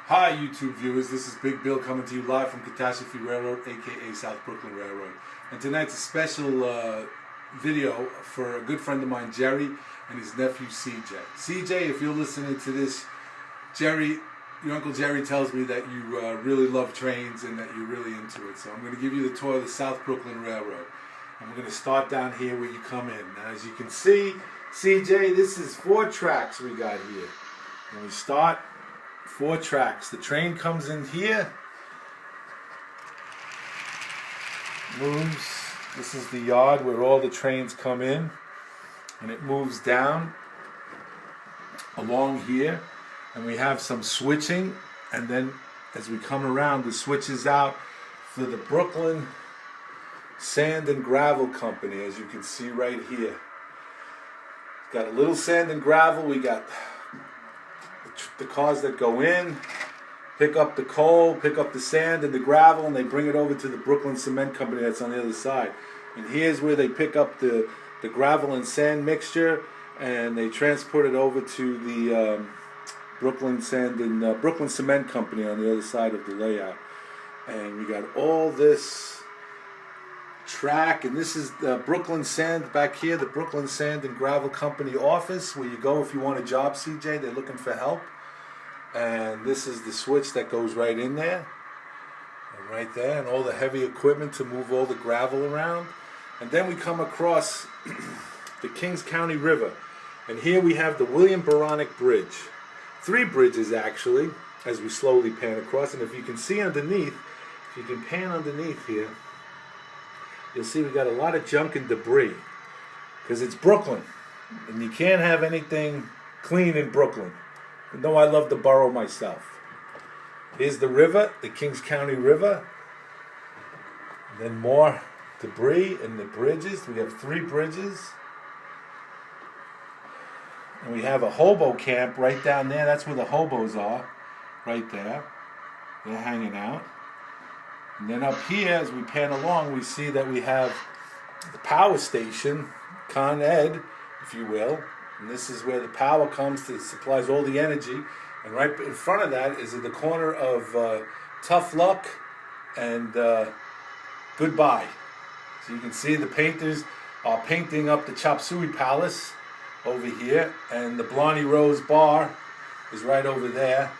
Hi YouTube viewers, this is Big Bill coming to you live from Catastrophe Railroad, aka South Brooklyn Railroad. And tonight's a special video for a good friend of mine, Jerry, and his nephew, C.J. C.J, if you're listening to this, Jerry, your Uncle Jerry tells me that you really love trains and that you're really into it. So I'm going to give you the tour of the South Brooklyn Railroad. And we're going to start down here where you come in. Now as you can see, C.J, this is 4 tracks we got here. And we start 4 tracks. The train comes in here, moves. This is the yard where all the trains come in, and it moves down along here, and we have some switching, and then as we come around, the switch is out for the Brooklyn Sand and Gravel Company, as you can see right here. Got a little sand and gravel. We got the cars that go in, pick up the coal, pick up the sand and the gravel, and they bring it over to the Brooklyn Cement Company that's on the other side. And here's where they pick up the gravel and sand mixture, and they transport it over to the Brooklyn Cement Company on the other side of the layout. And we got all this track, and this is the Brooklyn Sand back here, the Brooklyn Sand and Gravel Company office, where you go if you want a job, CJ. They're looking for help. And this is the switch that goes right in there, and right there, and all the heavy equipment to move all the gravel around. And then we come across the Kings County River, and here we have the William Baronic Bridge. 3 bridges actually, as we slowly pan across. And if you can see underneath, if you can pan underneath here, you'll see we got a lot of junk and debris, because it's Brooklyn, and you can't have anything clean in Brooklyn. Though I love the borough myself. Here's the river, the Kings County River. And then more debris and the bridges. We have 3 bridges. And we have a hobo camp right down there. That's where the hobos are, right there. They're hanging out. And then up here, as we pan along, we see that we have the power station, Con Ed, if you will. And this is where the power comes to, supplies all the energy. And right in front of that is at the corner of Tough Luck and Goodbye. So you can see the painters are painting up the Chop Suey Palace over here. And the Blondie Rose Bar is right over there.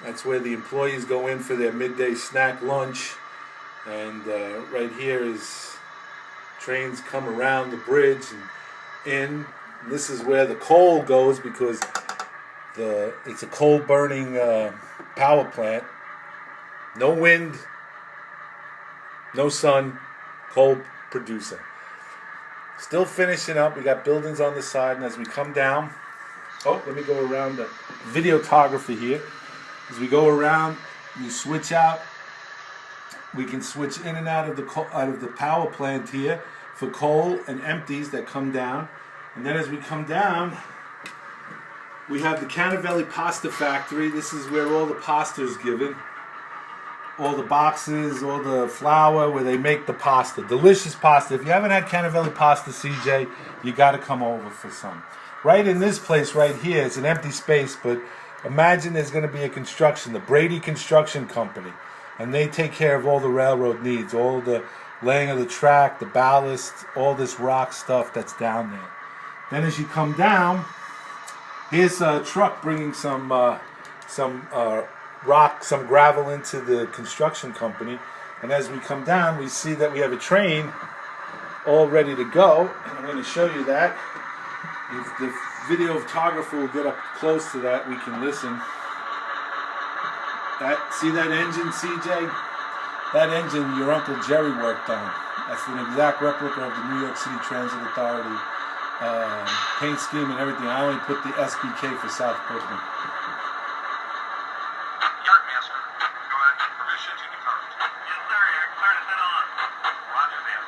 That's where the employees go in for their midday snack lunch. And right here is trains come around the bridge and in. This is where the coal goes, because it's a coal burning power plant. No wind, no sun, coal producing. Still finishing up. We got buildings on the side, and as we come down, let me go around the videography here. As we go around, we switch out. We can switch in and out of the power plant here for coal and empties that come down. And then as we come down, we have the Canavelli Pasta Factory. This is where all the pasta is given. All the boxes, all the flour, where they make the pasta. Delicious pasta. If you haven't had Canavelli pasta, CJ, you got to come over for some. Right in this place right here, it's an empty space, but imagine there's going to be a construction, the Brady Construction Company. And they take care of all the railroad needs, all the laying of the track, the ballast, all this rock stuff that's down there. Then as you come down, here's a truck bringing some rock, some gravel into the construction company. And as we come down, we see that we have a train all ready to go. And I'm going to show you that. If the video photographer will get up close to that, we can listen. See that engine, CJ? That engine your Uncle Jerry worked on. That's an exact replica of the New York City Transit Authority paint scheme and everything. I only put the SBK for South Brooklyn. Yardmaster, go ahead and get permission to depart. Yes, sir. You're clear to head on. Roger that.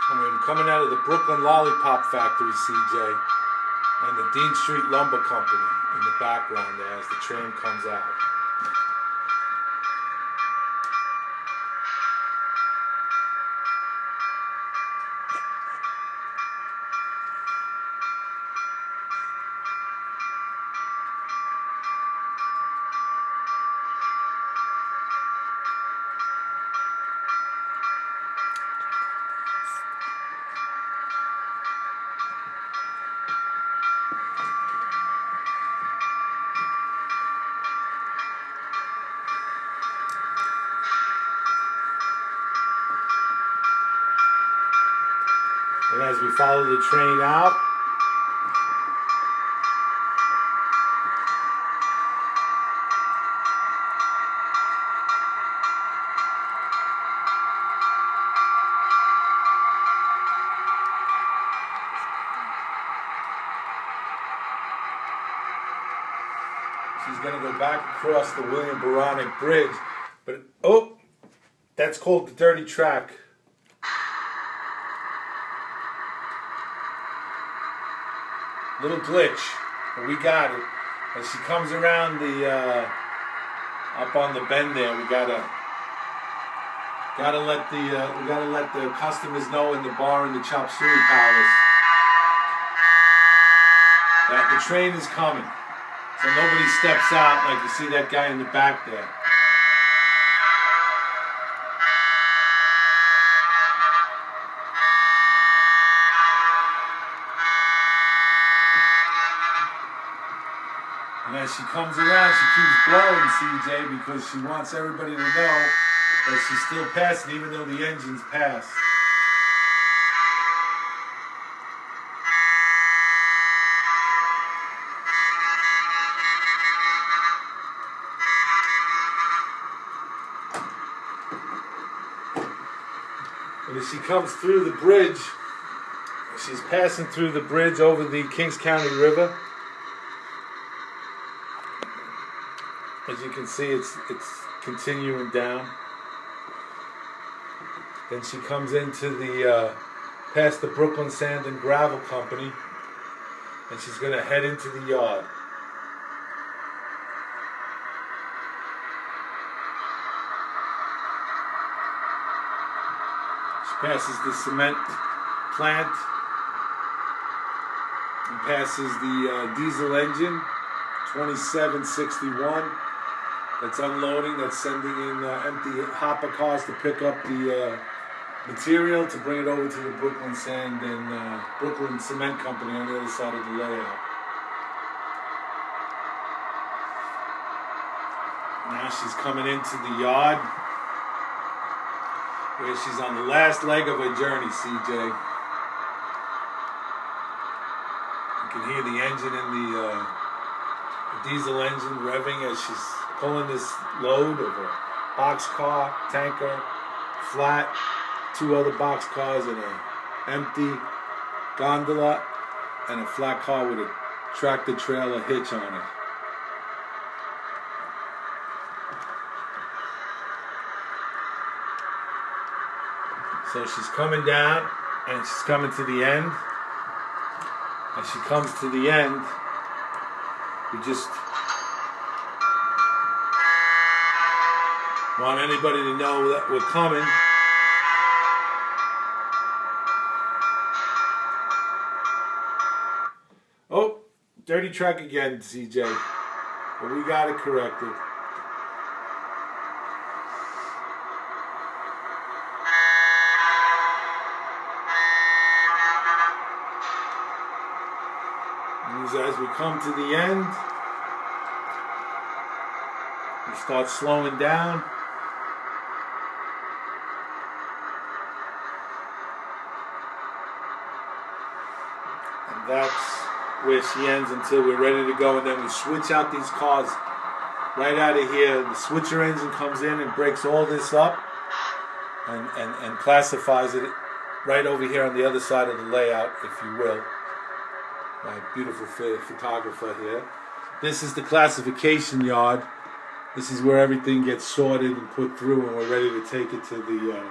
And we're coming out of the Brooklyn Lollipop Factory, CJ, and the Dean Street Lumber Company in the background there as the train comes out. And as we follow the train out, she's going to go back across the William Baronic Bridge. But, oh, that's called the dirty track. Little glitch, but we got it. As she comes around the up on the bend there, we gotta let the customers know in the bar in the Chop Suey Palace that the train is coming. So nobody steps out like you see that guy in the back there. And as she comes around, she keeps blowing, CJ, because she wants everybody to know that she's still passing, even though the engine's passed. And as she comes through the bridge, she's passing through the bridge over the Kings County River. As you can see, it's continuing down. Then she comes into the past the Brooklyn Sand and Gravel Company, and she's going to head into the yard. She passes the cement plant and passes the diesel engine, 2761. That's unloading, that's sending in empty hopper cars to pick up the material to bring it over to the Brooklyn Sand and Brooklyn Cement Company on the other side of the layout. Now she's coming into the yard where she's on the last leg of her journey, CJ. You can hear the engine in the diesel engine revving as she's pulling this load of a boxcar, tanker, flat, 2 other boxcars and an empty gondola and a flat car with a tractor trailer hitch on it. So she's coming down and she's coming to the end. As she comes to the end, we just want anybody to know that we're coming. Oh, dirty track again, CJ. But we got it corrected. And as we come to the end, we start slowing down. That's where she ends until we're ready to go, and then we switch out these cars right out of here. The switcher engine comes in and breaks all this up and classifies it right over here on the other side of the layout, if you will. My beautiful photographer here. This is the classification yard. This is where everything gets sorted and put through, and we're ready to take it to the...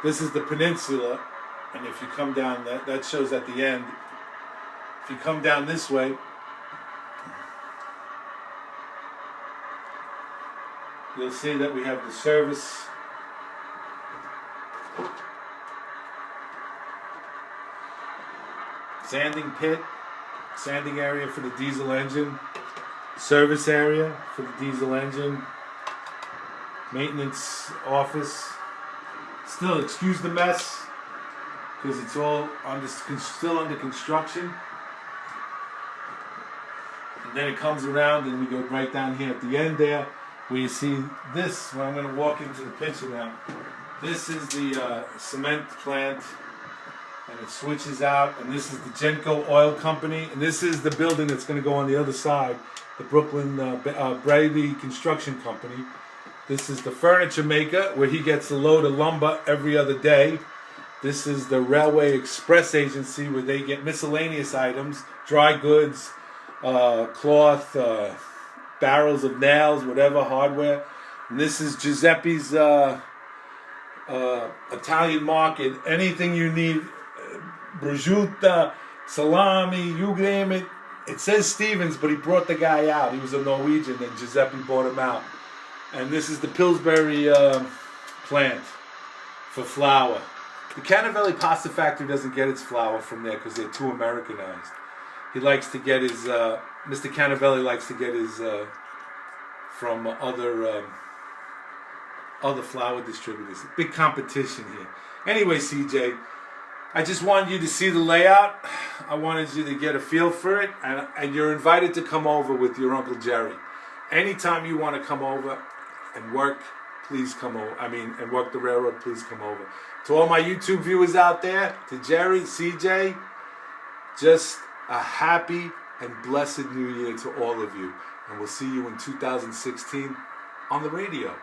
this is the peninsula, And if you come down, that shows at the end. If you come down this way, you'll see that we have the service. Sanding pit, sanding area for the diesel engine, service area for the diesel engine, maintenance office. Still, excuse the mess, because it's all still under construction. And then it comes around and we go right down here at the end there, where you see this, where I'm going to walk into the picture now. This is the cement plant. And it switches out, and this is the Genco Oil Company, and this is the building that's going to go on the other side, the Brooklyn Brady Construction Company. This is the furniture maker, where he gets a load of lumber every other day. This is the Railway Express Agency, where they get miscellaneous items, dry goods, cloth, barrels of nails, whatever, hardware. And this is Giuseppe's Italian market. Anything you need, prosciutto, salami, you name it. It says Stevens, but he brought the guy out. He was a Norwegian, and Giuseppe bought him out. And this is the Pillsbury plant for flour. The Canavelli Pasta Factory doesn't get its flour from there because they're too Americanized. He likes to get his, Mr. Canavelli likes to get his from other flour distributors. Big competition here. Anyway, CJ, I just wanted you to see the layout. I wanted you to get a feel for it, and you're invited to come over with your Uncle Jerry. Anytime you want to come over and work, please come over. And work the railroad, please come over. To all my YouTube viewers out there, to Jerry C.J., just a happy and blessed New Year to all of you. And we'll see you in 2016 on the radio.